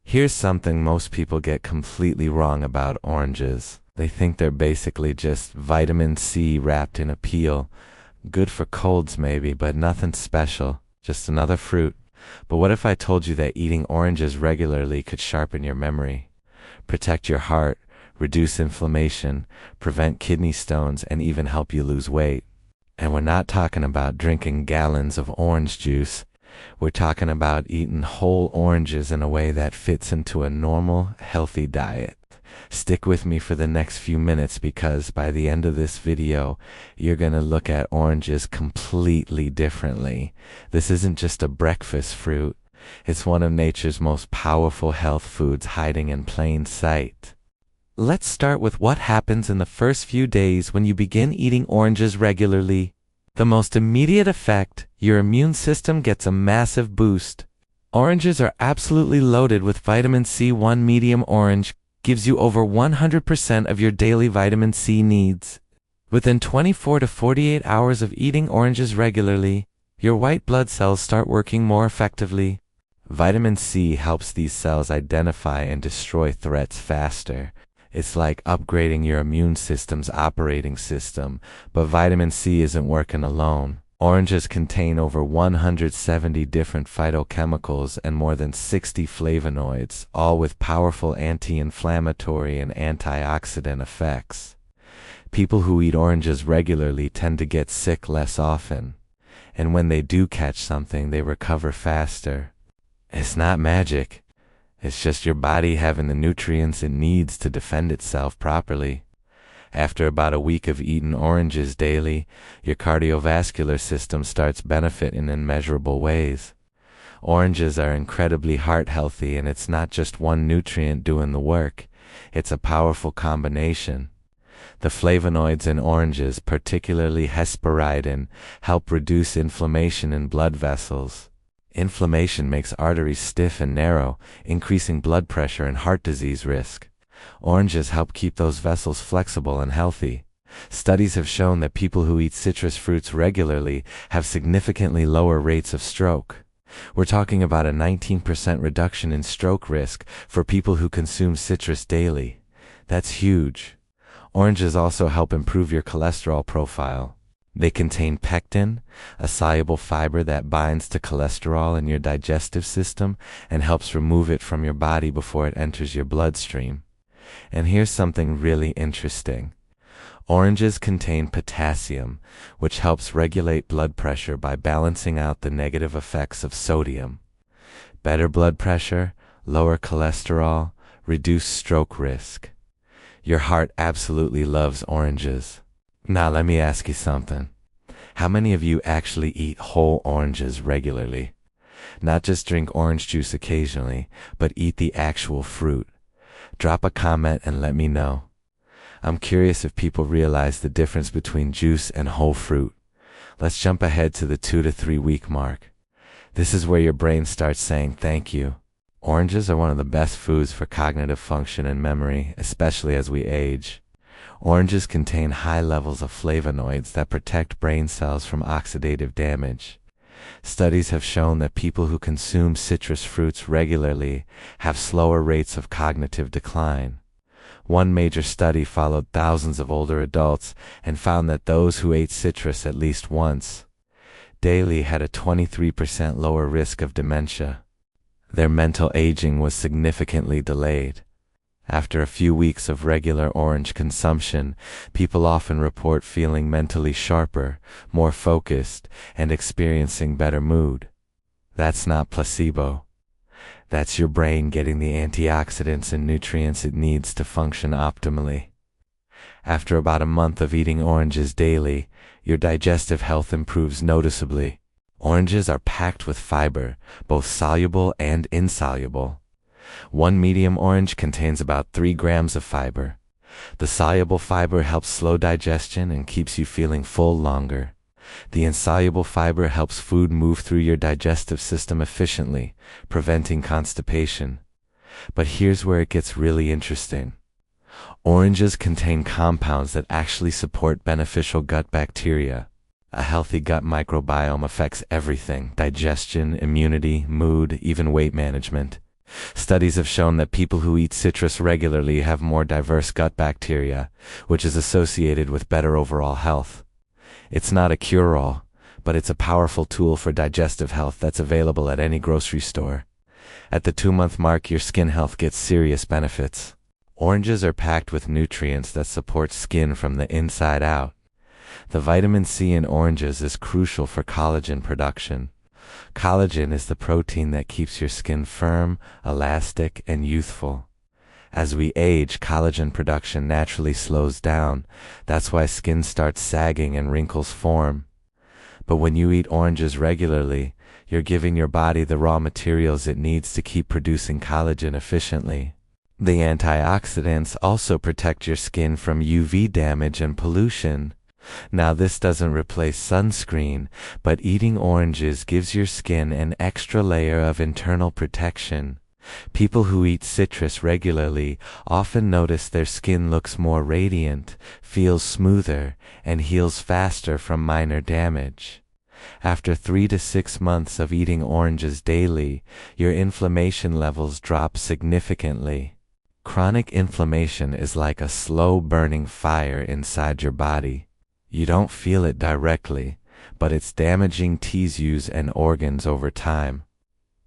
Here's something most people get completely wrong about oranges. They think they're basically just vitamin C wrapped in a peel. Good for colds maybe, but nothing special. Just another fruit. But what if I told you that eating oranges regularly could sharpen your memory, protect your heart, reduce inflammation, prevent kidney stones, and even help you lose weight? And we're not talking about drinking gallons of orange juice. We're talking about eating whole oranges in a way that fits into a normal, healthy diet. Stick with me for the next few minutes because by the end of this video, you're going to look at oranges completely differently. This isn't just a breakfast fruit. It's one of nature's most powerful health foods hiding in plain sight. Let's start with what happens in the first few days when you begin eating oranges regularly. The most immediate effect, your immune system gets a massive boost. Oranges are absolutely loaded with vitamin C. One medium orange gives you over 100% of your daily vitamin C needs. Within 24 to 48 hours of eating oranges regularly, your white blood cells start working more effectively. Vitamin C helps these cells identify and destroy threats faster. It's like upgrading your immune system's operating system, but vitamin C isn't working alone. Oranges contain over 170 different phytochemicals and more than 60 flavonoids, all with powerful anti-inflammatory and antioxidant effects. People who eat oranges regularly tend to get sick less often, and when they do catch something, they recover faster. It's not magic. It's just your body having the nutrients it needs to defend itself properly. After about a week of eating oranges daily, your cardiovascular system starts benefiting in measurable ways. Oranges are incredibly heart healthy, and it's not just one nutrient doing the work. It's a powerful combination. The flavonoids in oranges, particularly hesperidin, help reduce inflammation in blood vessels. Inflammation makes arteries stiff and narrow, increasing blood pressure and heart disease risk. Oranges help keep those vessels flexible and healthy. Studies have shown that people who eat citrus fruits regularly have significantly lower rates of stroke. We're talking about a 19% reduction in stroke risk for people who consume citrus daily. That's huge. Oranges also help improve your cholesterol profile. They contain pectin, a soluble fiber that binds to cholesterol in your digestive system and helps remove it from your body before it enters your bloodstream. And here's something really interesting. Oranges contain potassium, which helps regulate blood pressure by balancing out the negative effects of sodium. Better blood pressure, lower cholesterol, reduced stroke risk. Your heart absolutely loves oranges. Now let me ask you something. How many of you actually eat whole oranges regularly? Not just drink orange juice occasionally, but eat the actual fruit. Drop a comment and let me know. I'm curious if people realize the difference between juice and whole fruit. Let's jump ahead to the 2 to 3 week mark. This is where your brain starts saying thank you. Oranges are one of the best foods for cognitive function and memory, especially as we age. Oranges contain high levels of flavonoids that protect brain cells from oxidative damage. Studies have shown that people who consume citrus fruits regularly have slower rates of cognitive decline. One major study followed thousands of older adults and found that those who ate citrus at least once daily had a 23% lower risk of dementia. Their mental aging was significantly delayed. After a few weeks of regular orange consumption, people often report feeling mentally sharper, more focused, and experiencing better mood. That's not placebo. That's your brain getting the antioxidants and nutrients it needs to function optimally. After about a month of eating oranges daily, your digestive health improves noticeably. Oranges are packed with fiber, both soluble and insoluble. One medium orange contains about 3 grams of fiber. The soluble fiber helps slow digestion and keeps you feeling full longer. The insoluble fiber helps food move through your digestive system efficiently, preventing constipation. But here's where it gets really interesting. Oranges contain compounds that actually support beneficial gut bacteria. A healthy gut microbiome affects everything: digestion, immunity, mood, even weight management. Studies have shown that people who eat citrus regularly have more diverse gut bacteria, which is associated with better overall health. It's not a cure-all, but it's a powerful tool for digestive health that's available at any grocery store. At the 2-month mark, your skin health gets serious benefits. Oranges are packed with nutrients that support skin from the inside out. The vitamin C in oranges is crucial for collagen production. Collagen is the protein that keeps your skin firm, elastic, and youthful. As we age, collagen production naturally slows down. That's why skin starts sagging and wrinkles form. But when you eat oranges regularly, you're giving your body the raw materials it needs to keep producing collagen efficiently. The antioxidants also protect your skin from UV damage and pollution. Now, this doesn't replace sunscreen, but eating oranges gives your skin an extra layer of internal protection. People who eat citrus regularly often notice their skin looks more radiant, feels smoother, and heals faster from minor damage. After 3 to 6 months of eating oranges daily, your inflammation levels drop significantly. Chronic inflammation is like a slow burning fire inside your body. You don't feel it directly, but it's damaging tissues and organs over time.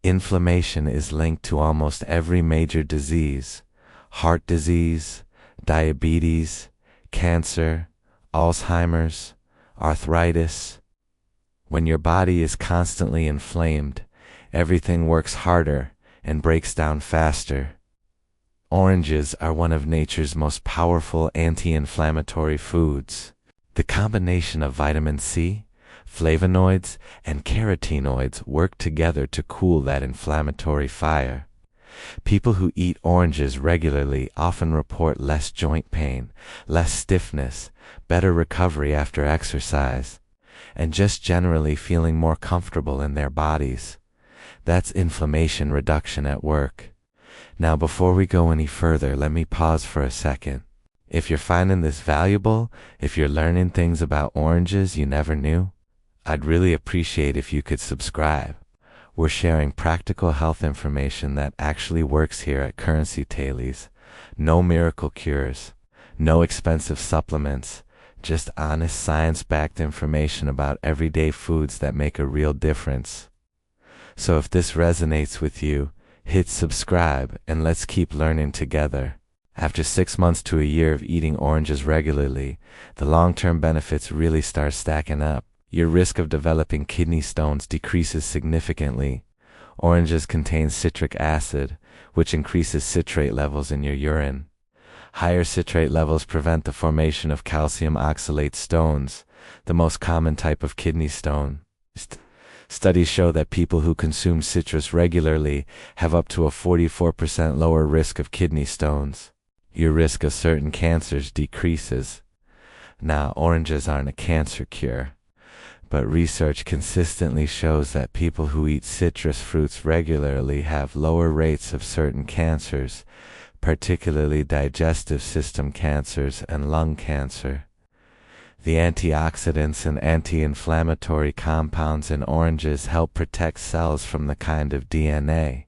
Inflammation is linked to almost every major disease: heart disease, diabetes, cancer, Alzheimer's, arthritis. When your body is constantly inflamed, everything works harder and breaks down faster. Oranges are one of nature's most powerful anti-inflammatory foods. The combination of vitamin C, flavonoids, and carotenoids work together to cool that inflammatory fire. People who eat oranges regularly often report less joint pain, less stiffness, better recovery after exercise, and just generally feeling more comfortable in their bodies. That's inflammation reduction at work. Now, before we go any further, let me pause for a second. If you're finding this valuable, if you're learning things about oranges you never knew, I'd really appreciate if you could subscribe. We're sharing practical health information that actually works here at Currency Tailies. No miracle cures, no expensive supplements, just honest science-backed information about everyday foods that make a real difference. So if this resonates with you, hit subscribe and let's keep learning together. After 6 months to a year of eating oranges regularly, the long-term benefits really start stacking up. Your risk of developing kidney stones decreases significantly. Oranges contain citric acid, which increases citrate levels in your urine. Higher citrate levels prevent the formation of calcium oxalate stones, the most common type of kidney stone. Studies show that people who consume citrus regularly have up to a 44% lower risk of kidney stones. Your risk of certain cancers decreases. Now, oranges aren't a cancer cure, but research consistently shows that people who eat citrus fruits regularly have lower rates of certain cancers, particularly digestive system cancers and lung cancer. The antioxidants and anti-inflammatory compounds in oranges help protect cells from the kind of DNA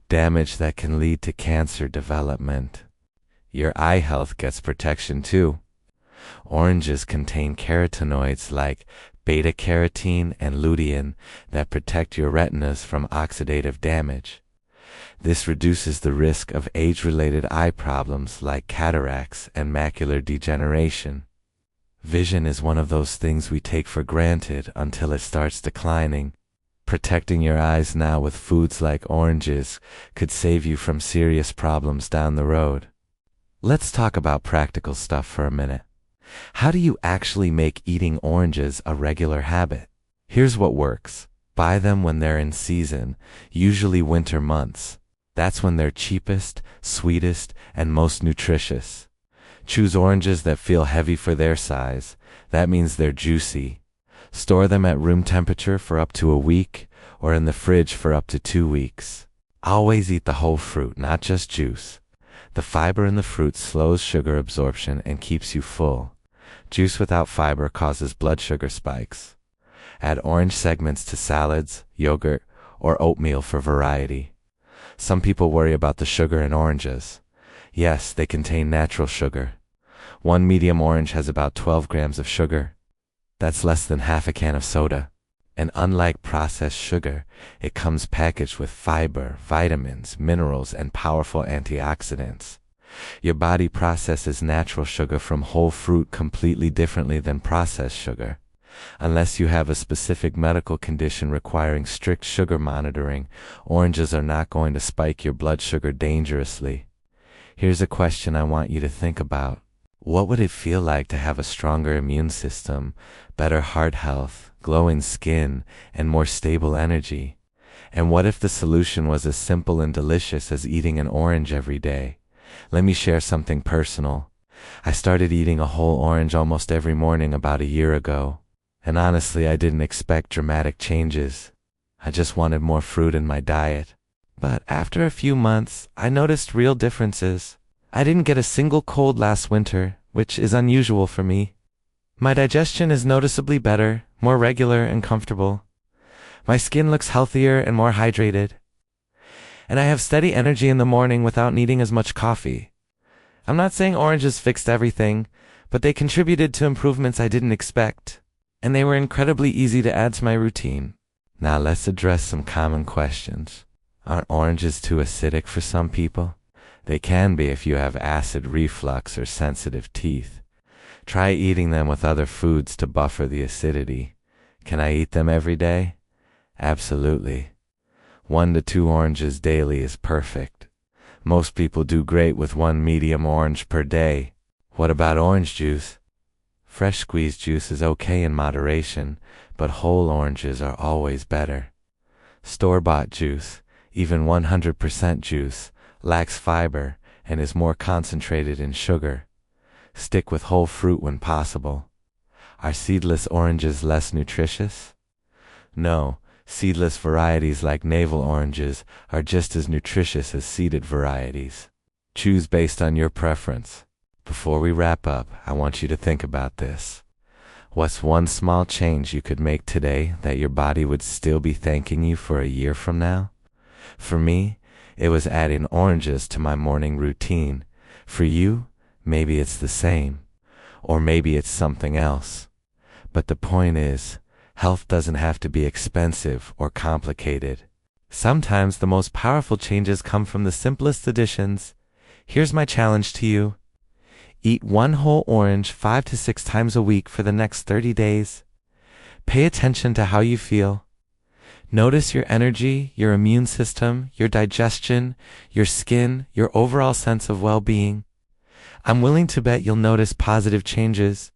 damage that can lead to cancer development. Your eye health gets protection too. Oranges contain carotenoids like beta-carotene and lutein that protect your retinas from oxidative damage. This reduces the risk of age-related eye problems like cataracts and macular degeneration. Vision is one of those things we take for granted until it starts declining. Protecting your eyes now with foods like oranges could save you from serious problems down the road. Let's talk about practical stuff for a minute. How do you actually make eating oranges a regular habit? Here's what works. Buy them when they're in season, usually winter months. That's when they're cheapest, sweetest, and most nutritious. Choose oranges that feel heavy for their size. That means they're juicy. Store them at room temperature for up to a week, or in the fridge for up to 2 weeks. Always eat the whole fruit, not just juice. The fiber in the fruit slows sugar absorption and keeps you full. Juice without fiber causes blood sugar spikes. Add orange segments to salads, yogurt, or oatmeal for variety. Some people worry about the sugar in oranges. Yes, they contain natural sugar. One medium orange has about 12 grams of sugar. That's less than half a can of soda. And unlike processed sugar, it comes packaged with fiber, vitamins, minerals, and powerful antioxidants. Your body processes natural sugar from whole fruit completely differently than processed sugar. Unless you have a specific medical condition requiring strict sugar monitoring, oranges are not going to spike your blood sugar dangerously. Here's a question I want you to think about. What would it feel like to have a stronger immune system, better heart health, glowing skin, and more stable energy? And what if the solution was as simple and delicious as eating an orange every day? Let me share something personal. I started eating a whole orange almost every morning about a year ago. And honestly, I didn't expect dramatic changes. I just wanted more fruit in my diet. But after a few months, I noticed real differences. I didn't get a single cold last winter, which is unusual for me. My digestion is noticeably better, more regular and comfortable. My skin looks healthier and more hydrated. And I have steady energy in the morning without needing as much coffee. I'm not saying oranges fixed everything, but they contributed to improvements I didn't expect. And they were incredibly easy to add to my routine. Now let's address some common questions. Aren't oranges too acidic for some people? They can be if you have acid reflux or sensitive teeth. Try eating them with other foods to buffer the acidity. Can I eat them every day? Absolutely. 1 to 2 oranges daily is perfect. Most people do great with 1 medium orange per day. What about orange juice? Fresh squeezed juice is okay in moderation, but whole oranges are always better. Store-bought juice, even 100% juice, lacks fiber and is more concentrated in sugar. Stick with whole fruit when possible. Are seedless oranges less nutritious? No, seedless varieties like navel oranges are just as nutritious as seeded varieties. Choose based on your preference. Before we wrap up, I want you to think about this. What's one small change you could make today that your body would still be thanking you for a year from now? For me, it was adding oranges to my morning routine. For you, maybe it's the same, or maybe it's something else. But the point is, health doesn't have to be expensive or complicated. Sometimes the most powerful changes come from the simplest additions. Here's my challenge to you. Eat 1 whole orange 5 to 6 times a week for the next 30 days. Pay attention to how you feel. Notice your energy, your immune system, your digestion, your skin, your overall sense of well-being. I'm willing to bet you'll notice positive changes.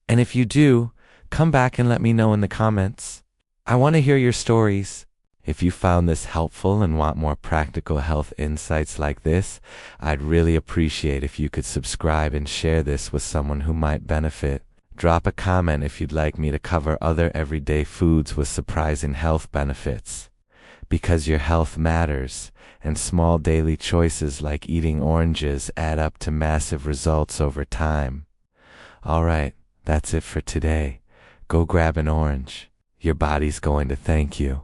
And if you do, come back and let me know in the comments. I want to hear your stories. If you found this helpful and want more practical health insights like this, I'd really appreciate if you could subscribe and share this with someone who might benefit. Drop a comment if you'd like me to cover other everyday foods with surprising health benefits. Because your health matters, and small daily choices like eating oranges add up to massive results over time. Alright, that's it for today. Go grab an orange. Your body's going to thank you.